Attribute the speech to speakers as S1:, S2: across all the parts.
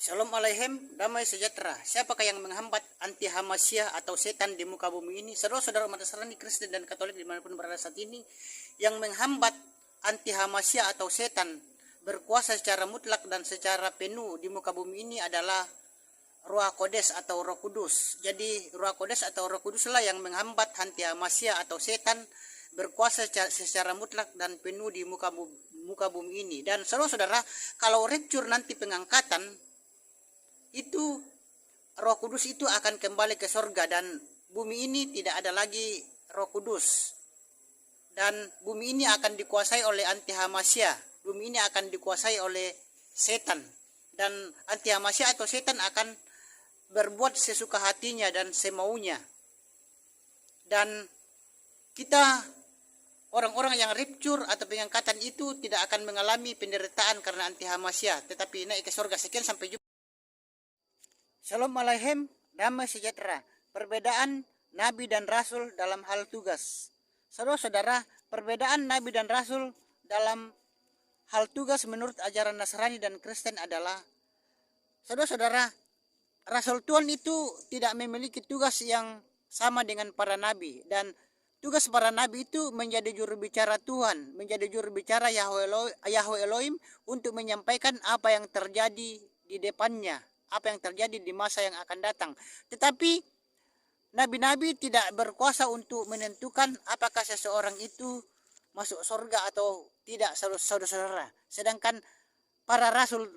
S1: Shalom Aleichem, damai sejahtera. Siapakah yang menghambat anti Hamasya atau setan di muka bumi ini? Saudara-saudara umat Nasrani, Kristen dan Katolik dimanapun berada saat ini, yang menghambat anti Hamasya atau setan berkuasa secara mutlak dan secara penuh di muka bumi ini adalah Ruach Kodes atau Roh Kudus. Jadi Ruach Kodes atau Roh Kudus lah yang menghambat anti Hamasya atau setan berkuasa secara mutlak dan penuh di muka bumi ini. Dan saudara-saudara, kalau rapture nanti pengangkatan, itu Roh Kudus itu akan kembali ke sorga dan bumi ini tidak ada lagi Roh Kudus, dan bumi ini akan dikuasai oleh anti Hamasya. Bumi ini akan dikuasai oleh setan, dan anti Hamasya atau setan akan berbuat sesuka hatinya dan semaunya. Dan kita orang-orang yang rapture atau pengangkatan itu tidak akan mengalami penderitaan karena anti Hamasya, tetapi naik ke sorga. Sekian, sampai jumpa. Shalom Aleichem, damai sejahtera. Perbedaan Nabi dan Rasul dalam hal tugas. Saudara-saudara, perbedaan Nabi dan Rasul dalam hal tugas menurut ajaran Nasrani dan Kristen adalah, saudara-saudara, Rasul Tuhan itu tidak memiliki tugas yang sama dengan para Nabi. Dan tugas para Nabi itu menjadi juru bicara Tuhan, menjadi juru bicara Yahweh Elohim untuk menyampaikan apa yang terjadi di depannya, apa yang terjadi di masa yang akan datang. Tetapi nabi-nabi tidak berkuasa untuk menentukan apakah seseorang itu masuk surga atau tidak, saudara-saudara. Sedangkan para rasul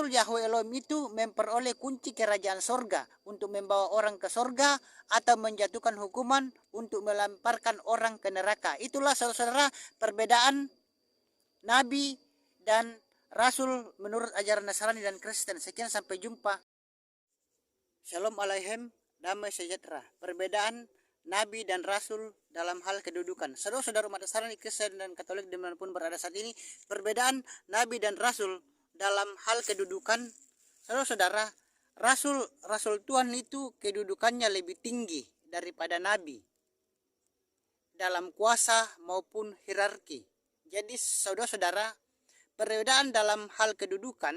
S1: Yahweh Elohim itu memperoleh kunci kerajaan surga untuk membawa orang ke surga atau menjatuhkan hukuman untuk melemparkan orang ke neraka. Itulah, saudara-saudara, perbedaan nabi dan Rasul menurut ajaran Nasrani dan Kristen. Sekian, sampai jumpa. Shalom Aleichem, damai sejahtera. Perbedaan Nabi dan Rasul dalam hal kedudukan. Saudara-saudara umat Nasrani, Kristen dan Katolik dimanapun berada saat ini, perbedaan Nabi dan Rasul dalam hal kedudukan. Saudara-saudara, Rasul Tuhan itu kedudukannya lebih tinggi daripada Nabi dalam kuasa maupun hierarki. Jadi saudara-saudara, perbedaan dalam hal kedudukan,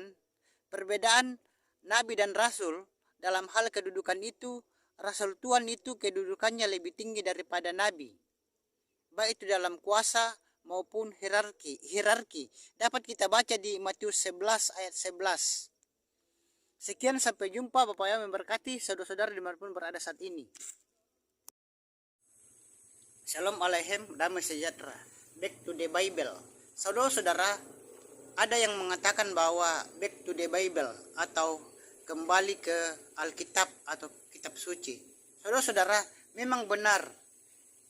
S1: perbedaan Nabi dan Rasul dalam hal kedudukan itu, Rasul Tuhan itu kedudukannya lebih tinggi daripada Nabi, baik itu dalam kuasa maupun hierarki. Dapat kita baca di Matius 11 ayat 11. Sekian, sampai jumpa. Bapak yang memberkati saudara-saudara dimanapun berada saat ini. Shalom Aleichem, damai sejahtera. Back to the Bible. Saudara-saudara, ada yang mengatakan bahwa back to the Bible atau kembali ke Alkitab atau kitab suci. Saudara-saudara, memang benar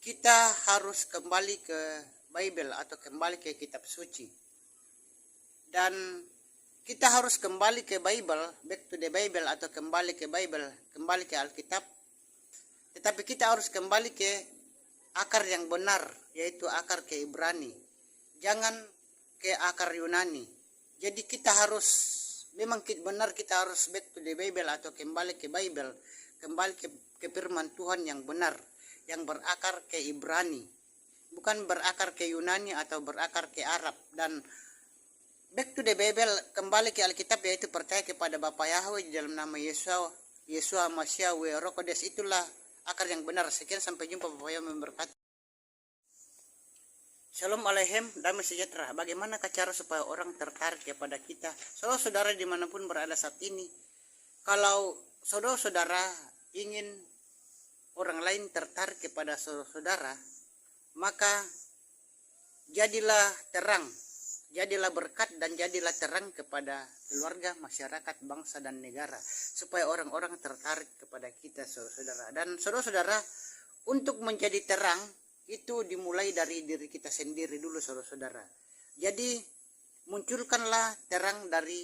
S1: kita harus kembali ke Bible atau kembali ke kitab suci. Dan kita harus kembali ke Bible, back to the Bible atau kembali ke Bible, kembali ke Alkitab. Tetapi kita harus kembali ke akar yang benar, yaitu akar ke Ibrani. Jangan ke akar Yunani. Jadi kita harus, memang benar kita harus back to the Bible atau kembali ke Bible, kembali ke firman Tuhan yang benar, yang berakar ke Ibrani, bukan berakar ke Yunani atau berakar ke Arab. Dan back to the Bible, kembali ke Alkitab, yaitu percaya kepada Bapa Yahweh di dalam nama Yesua Masya Roh Kodes. Itulah akar yang benar. Sekian, sampai jumpa. Bapak yang memberkati. Shalom Aleichem, damai sejahtera. Bagaimana cara supaya orang tertarik kepada kita? Saudara-saudara dimanapun berada saat ini, kalau saudara-saudara ingin orang lain tertarik kepada saudara-saudara, maka jadilah terang, jadilah berkat, dan jadilah terang kepada keluarga, masyarakat, bangsa, dan negara, supaya orang-orang tertarik kepada kita, saudara-saudara. Dan saudara-saudara, untuk menjadi terang itu dimulai dari diri kita sendiri dulu, saudara-saudara. Jadi munculkanlah terang dari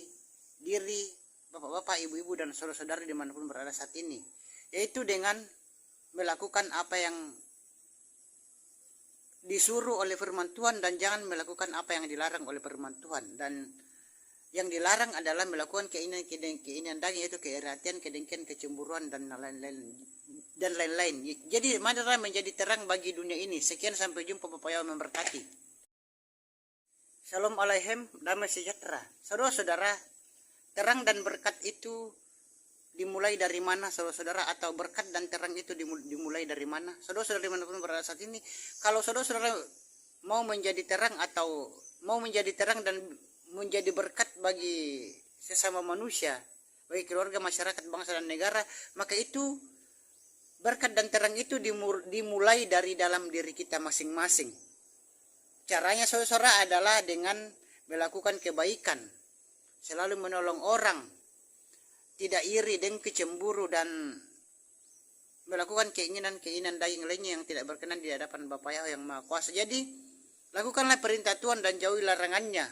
S1: diri bapak-bapak, ibu-ibu, dan saudara-saudara dimanapun berada saat ini, yaitu dengan melakukan apa yang disuruh oleh firman Tuhan, dan jangan melakukan apa yang dilarang oleh firman Tuhan. Dan yang dilarang adalah melakukan keinginan daging, yaitu keiratian, kedengkian, kecemburuan, dan lain-lain. Jadi marilah menjadi terang bagi dunia ini. Sekian, sampai jumpa. Bapak yang memberkati. Shalom Aleichem, damai sejahtera. Saudara-saudara, terang dan berkat itu dimulai dari mana, saudara-saudara? Atau berkat dan terang itu dimulai dari mana? Saudara-saudara dimanapun berada saat ini, kalau saudara-saudara mau menjadi terang atau mau menjadi terang dan menjadi berkat bagi sesama manusia, bagi keluarga, masyarakat, bangsa, dan negara, maka itu berkat dan terang itu dimulai dari dalam diri kita masing-masing. Caranya, saudara, adalah dengan melakukan kebaikan, selalu menolong orang, tidak iri, dengki, cemburu, dan melakukan keinginan-keinginan daging lainnya yang tidak berkenan di hadapan Bapa yang Maha Kuasa. Jadi, lakukanlah perintah Tuhan dan jauhi larangannya,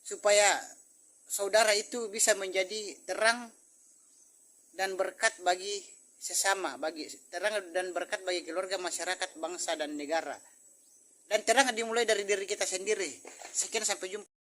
S1: supaya saudara itu bisa menjadi terang dan berkat bagi sesama, bagi terang dan berkat bagi keluarga, masyarakat, bangsa, dan negara. Dan terang dimulai dari diri kita sendiri. Sekian, sampai jumpa.